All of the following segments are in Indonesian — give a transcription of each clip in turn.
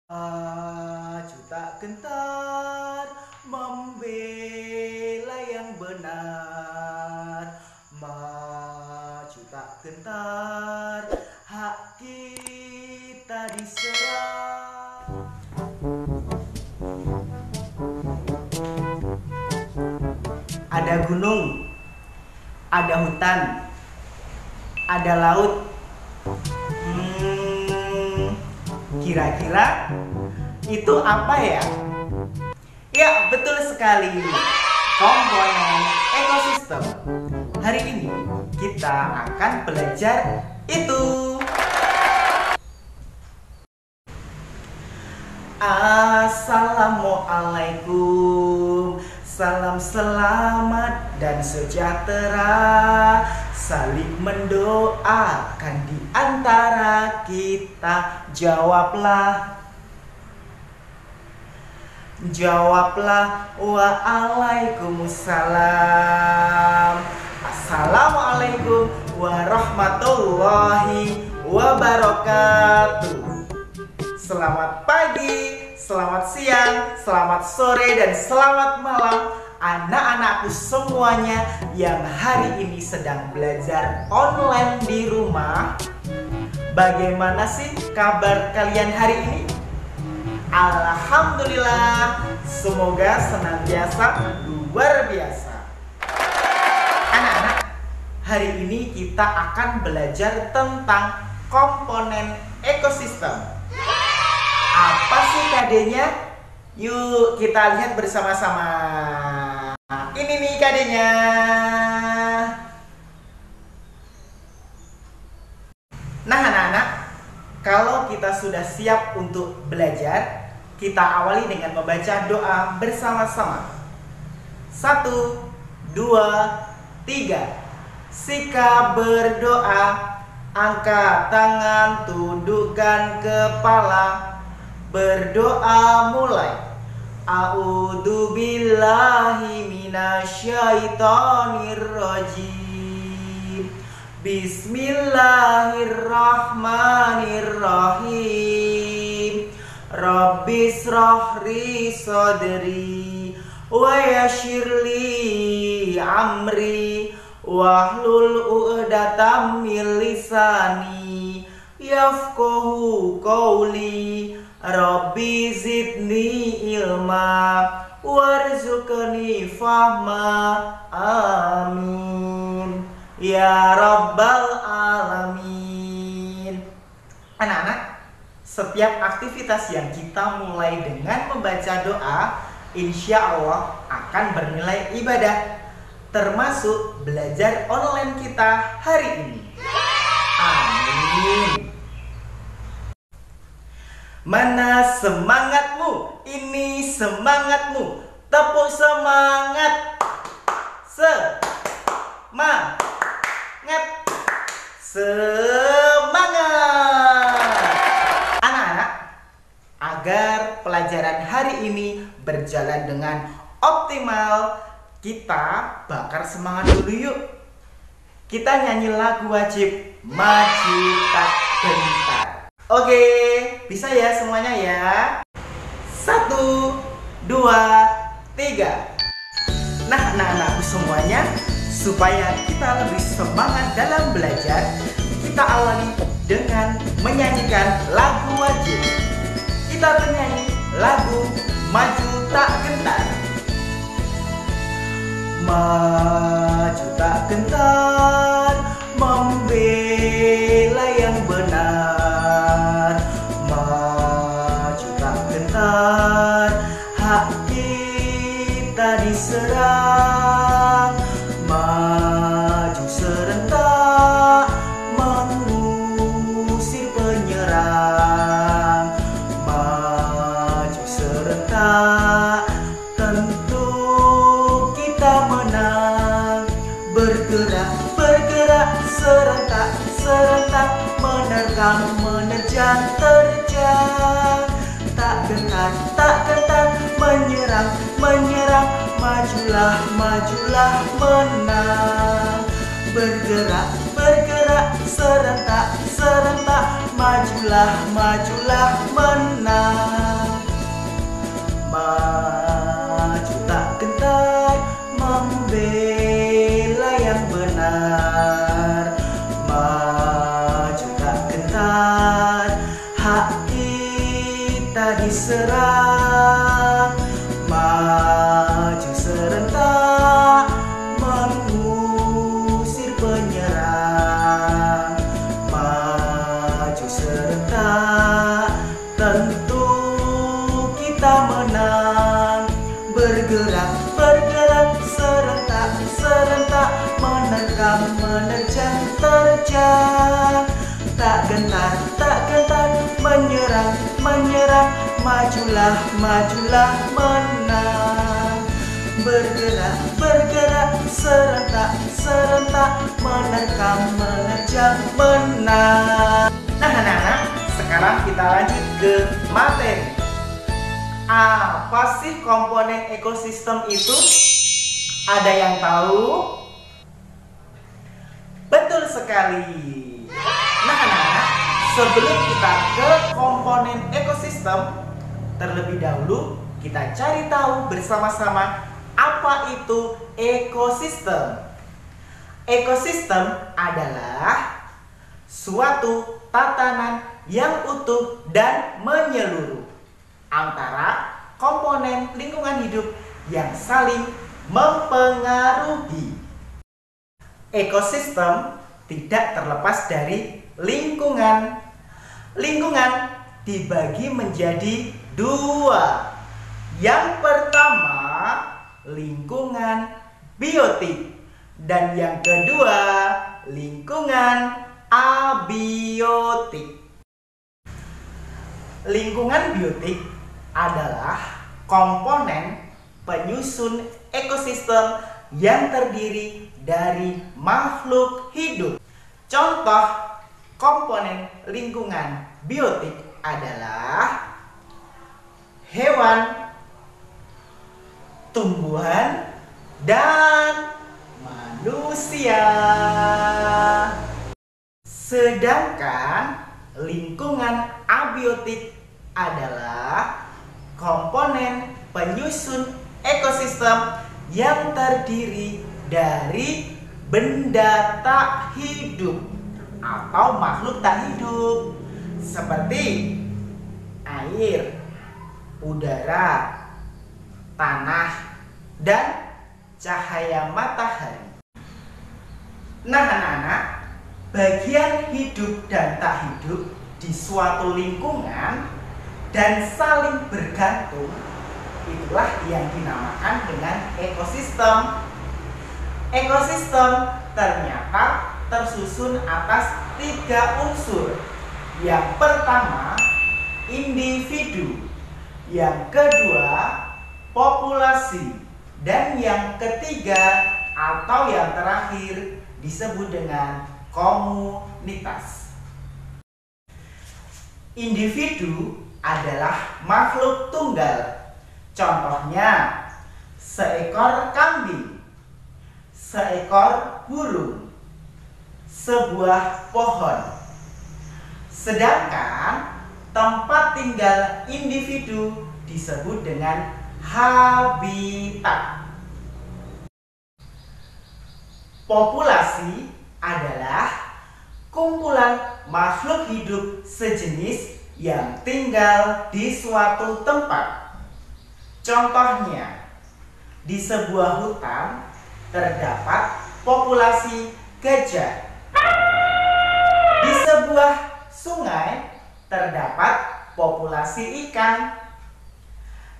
Maju tak gentar membela yang benar. Maju tak gentar, hak kita diserang. Ada gunung, ada hutan, ada laut. Kira-kira itu apa ya? Ya, betul sekali. Komponen ekosistem. Hari ini kita akan belajar itu. Assalamualaikum. Salam selamat dan sejahtera, saling mendoakan di antara kita. Jawablah waalaikumsalam. Assalamualaikum warahmatullahi wabarakatuh. Selamat pagi, selamat siang, selamat sore, dan selamat malam anak-anakku semuanya yang hari ini sedang belajar online di rumah. Bagaimana sih kabar kalian hari ini? Alhamdulillah, semoga senantiasa luar biasa. Anak-anak, hari ini kita akan belajar tentang komponen ekosistem. Apa sih KD-nya? Yuk kita lihat bersama-sama. Ini nih KD-nya. Nah anak-anak, kalau kita sudah siap untuk belajar, kita awali dengan membaca doa bersama-sama. 1, 2, 3. Sikap berdoa, angkat tangan, tundukkan kepala. Berdoa mulai. A'udzubillahi minasyaitonirrajim. Bismillahirrahmanirrahim. Rabbishrahli sadri wa yassirli amri wahlul 'uqdatam min lisani yafqahu qawli. Rabbi zidni ilma warzuqni fahma. Amin ya rabbal alamin. Anak-anak, setiap aktivitas yang kita mulai dengan membaca doa, insya Allah akan bernilai ibadah, termasuk belajar online kita hari ini. Amin. Mana semangatmu? Ini semangatmu. Tepuk semangat. Semangat. Anak-anak, agar pelajaran hari ini berjalan dengan optimal, kita bakar semangat dulu yuk. Kita nyanyi lagu wajib Maju Tak Gentar. Oke, bisa ya semuanya ya. 1, 2, 3. Nah, anak-anakku semuanya, supaya kita lebih semangat dalam belajar, kita awali dengan menyanyikan lagu wajib. Kita bernyanyi lagu Maju Tak Gentar. Maju tak gentar, membela yang benar. Maju tak gentar, hak kita diserang. Maju serentak, mengusir penyerang. Maju serentak, tentu kita menang. Bergerak, bergerak, serentak, serentak, menerkam, menerjang, terjang. Tak gentar, tak gentar, menyerang, menyerang. Majulah, majulah, menang. Bergerak, bergerak, serentak, serentak, majulah, majulah, menang. kita diserang, maju serentak mengusir penyerang. Maju serentak, tentu kita menang. Bergerak, bergerak serentak, serentak menerkam, menerjang, terjang. Tak gentar, tak gentar, menyerang, menyerang, majulah, majulah, menang. Bergerak, bergerak, serentak, serentak, menerkam, menerjang, menang. Nah, anak-anak, sekarang kita lanjut ke materi. Apa sih komponen ekosistem itu? Ada yang tahu? Betul sekali. Nah, anak-anak, sebelum kita ke komponen ekosistem, terlebih dahulu kita cari tahu bersama-sama apa itu ekosistem. Ekosistem adalah suatu tatanan yang utuh dan menyeluruh antara komponen lingkungan hidup yang saling mempengaruhi. Ekosistem tidak terlepas dari lingkungan. Lingkungan dibagi menjadi dua. Yang pertama, lingkungan biotik, dan yang kedua, lingkungan abiotik. Lingkungan biotik adalah komponen penyusun ekosistem yang terdiri dari makhluk hidup. Contoh komponen lingkungan biotik adalah hewan, tumbuhan, dan manusia. Sedangkan lingkungan abiotik adalah komponen penyusun ekosistem yang terdiri dari benda tak hidup atau makhluk tak hidup seperti air, udara, tanah, dan cahaya matahari. Nah, anak-anak, bagian hidup dan tak hidup di suatu lingkungan dan saling bergantung, itulah yang dinamakan dengan ekosistem. Ekosistem ternyata tersusun atas 3 unsur. Yang pertama, individu. Yang kedua, populasi. Dan yang ketiga atau yang terakhir disebut dengan komunitas. Individu adalah makhluk tunggal. Contohnya, seekor kambing, seekor burung, sebuah pohon. Sedangkan tempat tinggal individu disebut dengan habitat. Populasi adalah kumpulan makhluk hidup sejenis yang tinggal di suatu tempat. Contohnya, di sebuah hutan terdapat populasi gajah. Di sebuah sungai terdapat populasi ikan.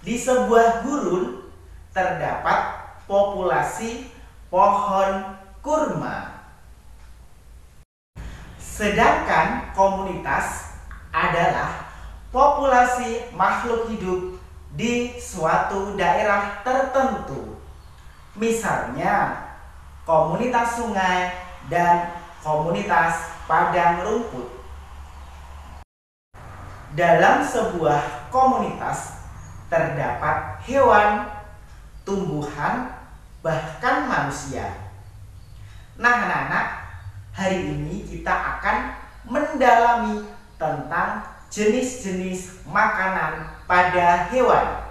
Di sebuah gurun terdapat populasi pohon kurma. Sedangkan komunitas adalah populasi makhluk hidup di suatu daerah tertentu. Misalnya, komunitas sungai dan komunitas padang rumput. Dalam sebuah komunitas terdapat hewan, tumbuhan, bahkan manusia. Nah, anak-anak, hari ini kita akan mendalami tentang jenis-jenis makanan pada hewan.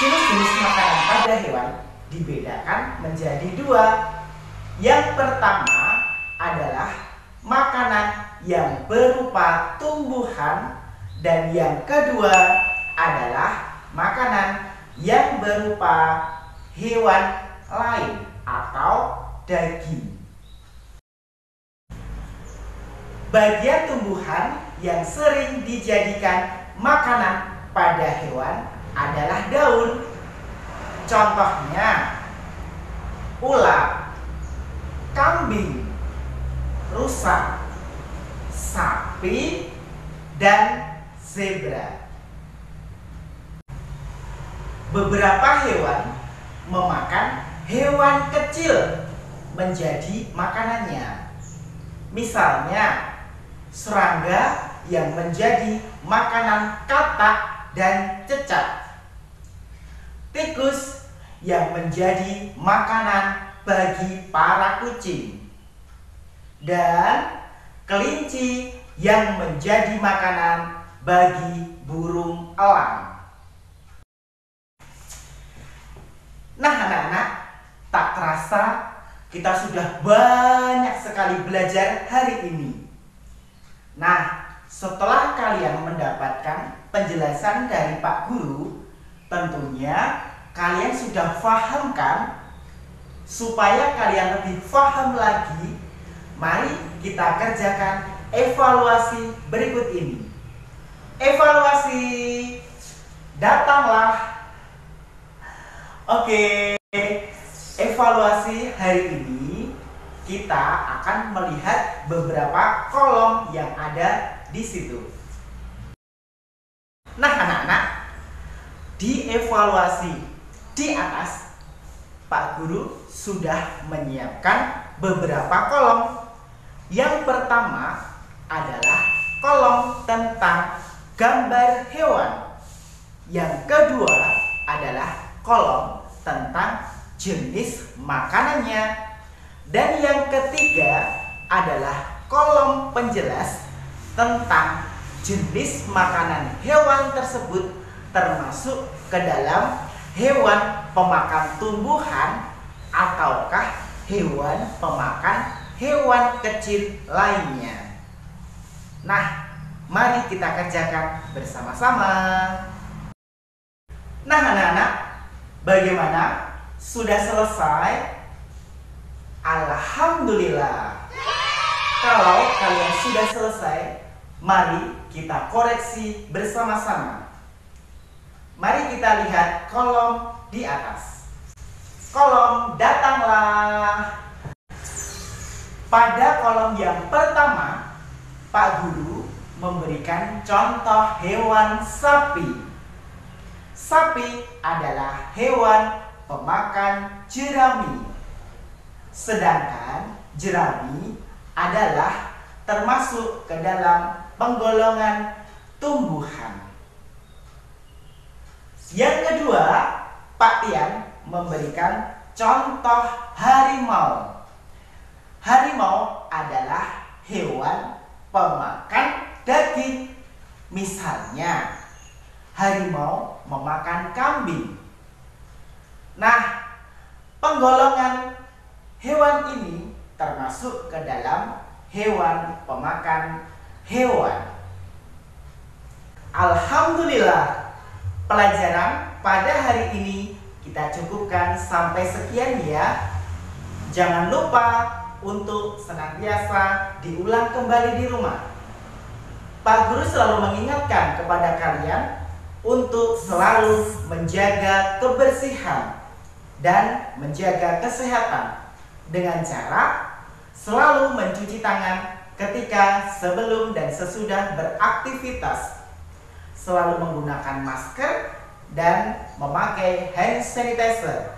Jenis-jenis makanan pada hewan dibedakan menjadi 2. Yang pertama adalah makanan yang berupa tumbuhan Dan yang kedua adalah makanan yang berupa hewan lain atau daging. Bagian tumbuhan yang sering dijadikan makanan pada hewan adalah daun. Contohnya ulat, kambing, rusa, sapi, dan zebra. Beberapa hewan memakan hewan kecil menjadi makanannya. Misalnya serangga yang menjadi makanan katak dan cecak, tikus yang menjadi makanan bagi para kucing, dan kelinci yang menjadi makanan bagi burung elang. Nah anak-anak, tak terasa kita sudah banyak sekali belajar hari ini. Nah, setelah kalian mendapatkan penjelasan dari Pak Guru, tentunya kalian sudah paham kan? Supaya kalian lebih paham lagi, mari kita kerjakan evaluasi berikut ini. Evaluasi, datanglah. Oke, evaluasi hari ini kita akan melihat beberapa kolom yang ada di situ. Nah anak-anak, di evaluasi di atas Pak Guru sudah menyiapkan beberapa kolom. Yang pertama adalah kolom tentang gambar hewan. Yang kedua adalah kolom tentang jenis makanannya. Dan yang ketiga adalah kolom penjelas tentang jenis makanan hewan tersebut, termasuk ke dalam hewan pemakan tumbuhan ataukah hewan pemakan hewan kecil lainnya. Nah, mari kita kerjakan bersama-sama. Nah anak-anak, bagaimana? Sudah selesai? Alhamdulillah. Kalau kalian sudah selesai, mari kita koreksi bersama-sama. Mari kita lihat kolom di atas. Kolom datanglah. Pada kolom yang pertama, Pak Guru memberikan contoh hewan sapi. Sapi adalah hewan pemakan jerami. Sedangkan jerami adalah termasuk ke dalam penggolongan tumbuhan. Yang kedua, Pak Tian memberikan contoh harimau. Harimau adalah hewan pemakan daging. Misalnya, harimau memakan kambing. Nah, penggolongan hewan ini termasuk ke dalam hewan pemakan hewan. Alhamdulillah, pelajaran pada hari ini kita cukupkan sampai sekian ya. Jangan lupa untuk senantiasa diulang kembali di rumah. Pak Guru selalu mengingatkan kepada kalian untuk selalu menjaga kebersihan dan menjaga kesehatan dengan cara selalu mencuci tangan ketika sebelum dan sesudah beraktivitas, selalu menggunakan masker dan memakai hand sanitizer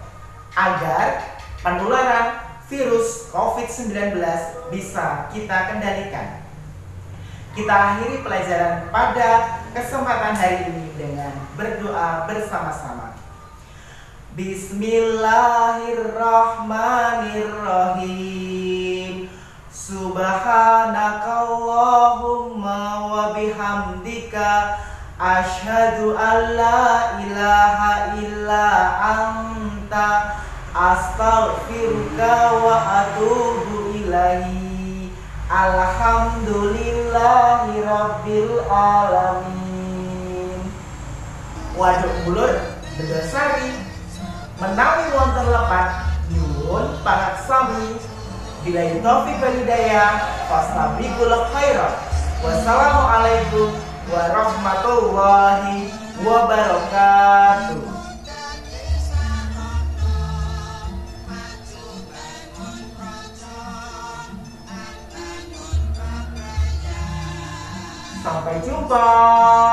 agar penularan virus COVID-19 bisa kita kendalikan. Kita akhiri pelajaran pada kesempatan hari ini dengan berdoa bersama-sama. Bismillahirrahmanirrahim. Subhanakallahumma wa bihamdika asyhadu an la ilaha illa anta astaghfiruka wa atubu ilaihi. Alhamdulillahi rabbil alamin. waduk mulur Bedosari menawi wonten lepat nyuwun pangaksami billahi taufiq wal hidayah fastabiqul khairat. Wassalamualaikum warahmatullahi wabarakatuh. Sampai jumpa.